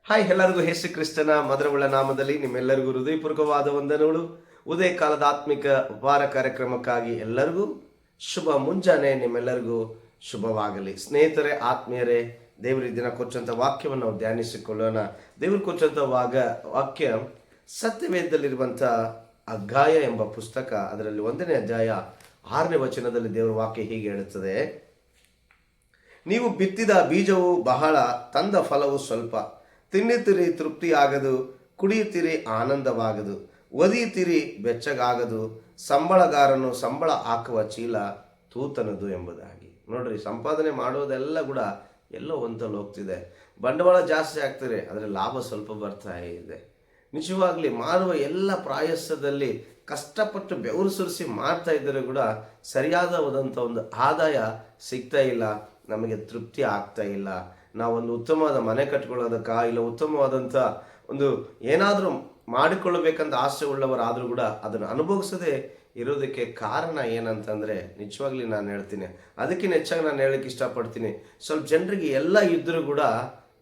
Hi, ಎಲ್ಲರಿಗೂ ಯೇಸು ಕ್ರಿಸ್ತನ ಮಧುರವುಳ್ಳ ನಾಮದಲ್ಲಿ ನಿಮ್ಮೆಲ್ಲರಿಗೂ ಹೃದಯಪೂರ್ವಕವಾದ ವಂದನೆಗಳು. ಉದಯ ಕಾಲದ ಆತ್ಮಿಕ ಉಪಹಾರ ಕಾರ್ಯಕ್ರಮಕ್ಕಾಗಿ ಎಲ್ಲರಿಗೂ ಶುಭ ಮುಂಜಾನೆ. ನಿಮ್ಮೆಲ್ಲರಿಗೂ ಶುಭವಾಗಲಿ. ಸ್ನೇಹಿತರೆ, ಆತ್ಮೀಯರೇ, ದೇವರ ದಿನ ಕೊಚ್ಚಂಥ ವಾಕ್ಯವನ್ನು ನಾವು ಧ್ಯಾನಿಸಿಕೊಳ್ಳೋಣ. ದೇವರು ಕೊಚ್ಚಂಥ ವಾಕ್ಯ ಸತ್ಯವೇದದಲ್ಲಿರುವಂಥ ಅಧ್ಯಾಯ ಎಂಬ ಪುಸ್ತಕ, ಅದರಲ್ಲಿ 1ನೇ ಅಧ್ಯಾಯ 6ನೇ ವಚನದಲ್ಲಿ ದೇವರ ವಾಕ್ಯ ಹೀಗೆ ಹೇಳುತ್ತದೆ: ನೀವು ಬಿತ್ತಿದ ಬೀಜವು ಬಹಳ, ತಂದ ಫಲವು ಸ್ವಲ್ಪ. ತಿನ್ನುತ್ತೀರಿ, ತೃಪ್ತಿಯಾಗದು; ಕುಡಿಯುತ್ತೀರಿ, ಆನಂದವಾಗದು; ಒದಿಯುತ್ತೀರಿ, ಬೆಚ್ಚಗಾಗದು. ಸಂಬಳಗಾರನು ಸಂಬಳ ಹಾಕುವ ಚೀಲ ತೂತನದು ಎಂಬುದಾಗಿ. ನೋಡ್ರಿ, ಸಂಪಾದನೆ ಮಾಡೋದೆಲ್ಲ ಕೂಡ ಎಲ್ಲೋ ಒಂದಲ್ಲಿ ಹೋಗ್ತಿದೆ. ಬಂಡವಾಳ ಜಾಸ್ತಿ ಆಗ್ತಿದೆ, ಆದರೆ ಲಾಭ ಸ್ವಲ್ಪ ಬರ್ತಾ ಇದೆ. ನಿಜವಾಗ್ಲಿ ಮಾಡುವ ಎಲ್ಲ ಪ್ರಾಯಸದಲ್ಲಿ ಕಷ್ಟಪಟ್ಟು ಬೆವರು ಸುರಿಸಿ ಮಾಡ್ತಾ ಇದ್ದರೂ ಕೂಡ ಸರಿಯಾದವಾದಂಥ ಒಂದು ಆದಾಯ ಸಿಗ್ತಾ ಇಲ್ಲ, ನಮಗೆ ತೃಪ್ತಿ ಆಗ್ತಾ ಇಲ್ಲ. ನಾವೊಂದು ಉತ್ತಮವಾದ ಮನೆ ಕಟ್ಕೊಳ್ಳೋದಕ್ಕ, ಇಲ್ಲ ಉತ್ತಮವಾದಂಥ ಒಂದು ಏನಾದರೂ ಮಾಡಿಕೊಳ್ಳಬೇಕಂತ ಆಸೆ ಉಳ್ಳವರಾದರೂ ಕೂಡ ಅದನ್ನು ಅನುಭವಿಸದೆ ಇರೋದಕ್ಕೆ ಕಾರಣ ಏನಂತಂದರೆ, ನಿಜವಾಗ್ಲಿ ನಾನು ಹೇಳ್ತೀನಿ, ಅದಕ್ಕಿಂತ ಹೆಚ್ಚಾಗಿ ನಾನು ಹೇಳಕ್ಕೆ ಇಷ್ಟಪಡ್ತೀನಿ. ಸ್ವಲ್ಪ ಜನರಿಗೆ ಎಲ್ಲ ಇದ್ದರೂ ಕೂಡ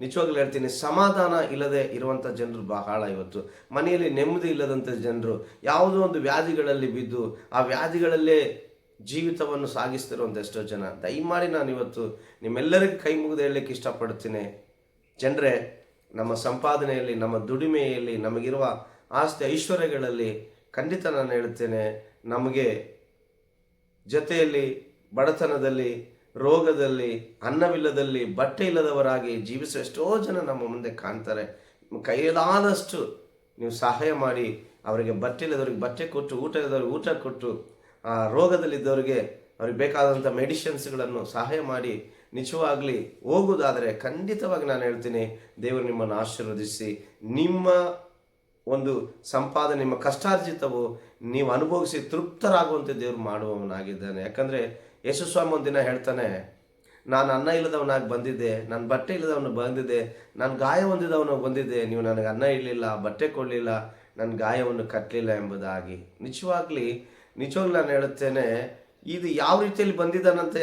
ನಿಜವಾಗ್ಲೂ ಹೇಳ್ತೀನಿ, ಸಮಾಧಾನ ಇಲ್ಲದೆ ಇರುವಂಥ ಜನರು ಬಹಳ. ಇವತ್ತು ಮನೆಯಲ್ಲಿ ನೆಮ್ಮದಿ ಇಲ್ಲದಂಥ ಜನರು ಯಾವುದೋ ಒಂದು ವ್ಯಾಧಿಗಳಲ್ಲಿ ಬಿದ್ದು ಆ ವ್ಯಾಧಿಗಳಲ್ಲೇ ಜೀವಿತವನ್ನು ಸಾಗಿಸ್ತಿರುವಂಥ ಎಷ್ಟೋ ಜನ. ದಯಮಾಡಿ ನಾನು ಇವತ್ತು ನಿಮ್ಮೆಲ್ಲರಿಗೂ ಕೈ ಮುಗಿದು ಹೇಳಲಿಕ್ಕೆ ಇಷ್ಟಪಡ್ತೀನಿ, ಜನರೇ, ನಮ್ಮ ಸಂಪಾದನೆಯಲ್ಲಿ, ನಮ್ಮ ದುಡಿಮೆಯಲ್ಲಿ, ನಮಗಿರುವ ಆಸ್ತಿ ಐಶ್ವರ್ಯಗಳಲ್ಲಿ ಖಂಡಿತ ನಾನು ಹೇಳ್ತೇನೆ, ನಮಗೆ ಜೊತೆಯಲ್ಲಿ ಬಡತನದಲ್ಲಿ, ರೋಗದಲ್ಲಿ, ಅನ್ನವಿಲ್ಲದಲ್ಲಿ, ಬಟ್ಟೆ ಇಲ್ಲದವರಾಗಿ ಜೀವಿಸುವ ಎಷ್ಟೋ ಜನ ನಮ್ಮ ಮುಂದೆ ಕಾಣ್ತಾರೆ. ಕೈಲಾದಷ್ಟು ನೀವು ಸಹಾಯ ಮಾಡಿ ಅವರಿಗೆ ಬಟ್ಟೆ ಇಲ್ಲದವ್ರಿಗೆ ಬಟ್ಟೆ ಕೊಟ್ಟು, ಊಟ ಇಲ್ಲದವ್ರಿಗೆ ಊಟ ಕೊಟ್ಟು, ಆ ರೋಗದಲ್ಲಿದ್ದವರಿಗೆ ಅವ್ರಿಗೆ ಬೇಕಾದಂಥ ಮೆಡಿಸಿನ್ಸ್ಗಳನ್ನು ಸಹಾಯ ಮಾಡಿ ನಿಜವಾಗಲಿ ಹೋಗುವುದಾದರೆ ಖಂಡಿತವಾಗಿ ನಾನು ಹೇಳ್ತೀನಿ, ದೇವರು ನಿಮ್ಮನ್ನು ಆಶೀರ್ವದಿಸಿ ನಿಮ್ಮ ಒಂದು ಸಂಪಾದನೆ, ನಿಮ್ಮ ಕಷ್ಟಾರ್ಜಿತವು ನೀವು ಅನುಭವಿಸಿ ತೃಪ್ತರಾಗುವಂತೆ ದೇವರು ಮಾಡುವವನಾಗಿದ್ದಾನೆ. ಯಾಕಂದರೆ ಯೇಸುಸ್ವಾಮಿ ಒಂದಿನ ಹೇಳ್ತಾನೆ, ನಾನು ಅನ್ನ ಇಲ್ಲದವನಾಗಿ ಬಂದಿದ್ದೆ, ನಾನು ಬಟ್ಟೆ ಇಲ್ಲದವನು ಬಂದಿದ್ದೆ, ನಾನು ಗಾಯ ಹೊಂದಿದವನು ಬಂದಿದ್ದೆ, ನೀವು ನನಗೆ ಅನ್ನ ಇರಲಿಲ್ಲ, ಬಟ್ಟೆ ಕೊಡಲಿಲ್ಲ, ನನ್ನ ಗಾಯವನ್ನು ಕಟ್ಟಲಿಲ್ಲ ಎಂಬುದಾಗಿ. ನಿಜವಾಗ್ಲಿ ನಾನು ಹೇಳುತ್ತೇನೆ, ಇದು ಯಾವ ರೀತಿಯಲ್ಲಿ ಬಂದಿದ್ದಾನಂತ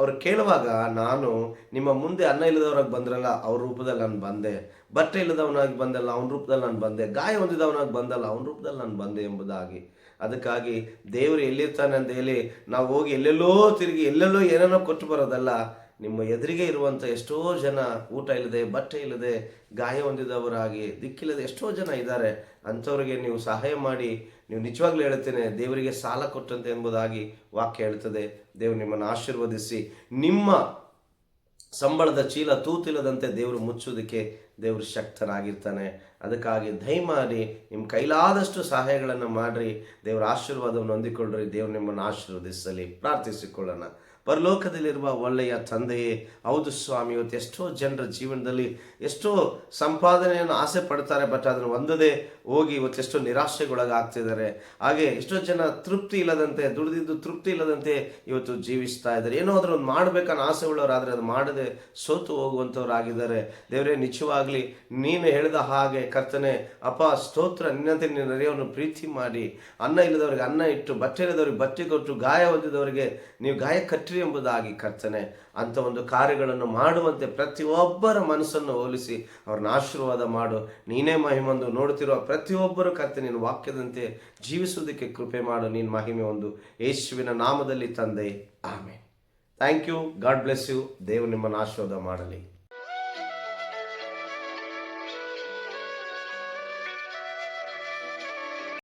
ಅವ್ರು ಕೇಳುವಾಗ, ನಾನು ನಿಮ್ಮ ಮುಂದೆ ಅನ್ನ ಇಲ್ಲದವರಾಗಿ ಬಂದ್ರಲ್ಲ, ಅವ್ರ ರೂಪದಲ್ಲಿ ನಾನು ಬಂದೆ; ಬಟ್ಟೆ ಇಲ್ಲದವನಾಗಿ ಬಂದಲ್ಲ, ಅವನ ರೂಪದಲ್ಲಿ ನಾನು ಬಂದೆ; ಗಾಯ ಹೊಂದಿದವನಾಗಿ ಬಂದಲ್ಲ, ಅವನ ರೂಪದಲ್ಲಿ ನಾನು ಬಂದೆ ಎಂಬುದಾಗಿ. ಅದಕ್ಕಾಗಿ ದೇವರು ಎಲ್ಲಿರ್ತಾನೆ ಅಂತ ಹೇಳಿ ನಾವು ಹೋಗಿ ಎಲ್ಲೆಲ್ಲೋ ತಿರುಗಿ ಎಲ್ಲೆಲ್ಲೋ ಏನೇನೋ ಕೊಟ್ಟು ಬರೋದಲ್ಲ. ನಿಮ್ಮ ಎದುರಿಗೆ ಇರುವಂಥ ಎಷ್ಟೋ ಜನ ಊಟ ಇಲ್ಲದೆ, ಬಟ್ಟೆ ಇಲ್ಲದೆ, ಗಾಯ ಹೊಂದಿದವರಾಗಿ, ದಿಕ್ಕಿಲ್ಲದೆ ಎಷ್ಟೋ ಜನ ಇದ್ದಾರೆ. ಅಂಥವ್ರಿಗೆ ನೀವು ಸಹಾಯ ಮಾಡಿ, ನೀವು ನಿಜವಾಗ್ಲೂ ಹೇಳ್ತೇನೆ, ದೇವರಿಗೆ ಸಾಲ ಕೊಟ್ಟಂತೆ ಎಂಬುದಾಗಿ ವಾಕ್ಯ ಹೇಳ್ತದೆ. ದೇವರು ನಿಮ್ಮನ್ನು ಆಶೀರ್ವದಿಸಿ ನಿಮ್ಮ ಸಂಬಳದ ಚೀಲ ತೂತಿಲ್ಲದಂತೆ ದೇವರು ಮುಚ್ಚುವುದಕ್ಕೆ ದೇವರು ಶಕ್ತನಾಗಿರ್ತಾನೆ. ಅದಕ್ಕಾಗಿ ದಯಮಾಡಿ ನಿಮ್ಮ ಕೈಲಾದಷ್ಟು ಸಹಾಯಗಳನ್ನು ಮಾಡಿರಿ, ದೇವರ ಆಶೀರ್ವಾದವನ್ನು ಹೊಂದಿಕೊಳ್ಳ್ರಿ. ದೇವರು ನಿಮ್ಮನ್ನು ಆಶೀರ್ವದಿಸಲಿ. ಪ್ರಾರ್ಥಿಸಿಕೊಳ್ಳೋಣ. ಪರಲೋಕದಲ್ಲಿರುವ ಒಳ್ಳೆಯ ತಂದೆಯೇ, ಹೌದು ಸ್ವಾಮಿ, ಇವತ್ತು ಎಷ್ಟೋ ಜನರ ಜೀವನದಲ್ಲಿ ಎಷ್ಟೋ ಸಂಪಾದನೆಯನ್ನು ಆಸೆ ಪಡ್ತಾರೆ, ಬಟ್ ಅದನ್ನು ಹೊಂದದೆ ಹೋಗಿ ಇವತ್ತು ಎಷ್ಟೋ ನಿರಾಶೆಗೊಳಗಾಗ್ತಿದ್ದಾರೆ. ಹಾಗೆ ಎಷ್ಟೋ ಜನ ತೃಪ್ತಿ ಇಲ್ಲದಂತೆ, ದುಡಿದಿದ್ದು ತೃಪ್ತಿ ಇಲ್ಲದಂತೆ ಇವತ್ತು ಜೀವಿಸ್ತಾ ಇದ್ದಾರೆ. ಏನೋ ಅದರ ಒಂದು ಮಾಡಬೇಕನ್ನೋ ಆಸೆ ಉಳ್ಳವರಾದರೆ ಅದು ಮಾಡದೆ ಸೋತು ಹೋಗುವಂಥವ್ರಾಗಿದ್ದಾರೆ. ದೇವರೇ, ನಿಜವಾಗಲಿ ನೀನು ಹೇಳಿದ ಹಾಗೆ ಕರ್ತನೆ, ಅಪ್ಪ ಸ್ತೋತ್ರ, ನಿನ್ನಂತೆ ನಿನ್ನ ನೆರೆಯನ್ನು ಪ್ರೀತಿ ಮಾಡಿ, ಅನ್ನ ಇಲ್ಲದವ್ರಿಗೆ ಅನ್ನ ಇಟ್ಟು, ಬಟ್ಟೆ ಇಲ್ಲದವ್ರಿಗೆ ಬಟ್ಟೆ ಕೊಟ್ಟು, ಗಾಯ ಹೊಂದಿದವರಿಗೆ ನೀವು ಗಾಯ ಕಟ್ಟಿರಿ ಎಂಬುದಾಗಿ ಕರ್ತನೆ, ಅಂಥ ಒಂದು ಕಾರ್ಯಗಳನ್ನು ಮಾಡುವಂತೆ ಪ್ರತಿಯೊಬ್ಬರ ಮನಸ್ಸನ್ನು ಹೋಲಿಸಿ ಅವ್ರನ್ನ ಆಶೀರ್ವಾದ ಮಾಡು. ನೀನೇ ಮಹಿಮಂದು ನೋಡುತ್ತಿರುವ ಪ್ರತಿಯೊಬ್ಬರು ಕರ್ತನೆ ನಿನ್ನ ವಾಕ್ಯದಂತೆ ಜೀವಿಸುವುದಕ್ಕೆ ಕೃಪೆ ಮಾಡು. ನೀನು ಮಹಿಮೆ ಒಂದು ಯೇಸುವಿನ ನಾಮದಲ್ಲಿ ತಂದೆ, amen. Thank you. God bless you. ದೇವರು ನಿಮ್ಮನ್ನು ಆಶೀರ್ವಾದ ಮಾಡಲಿ.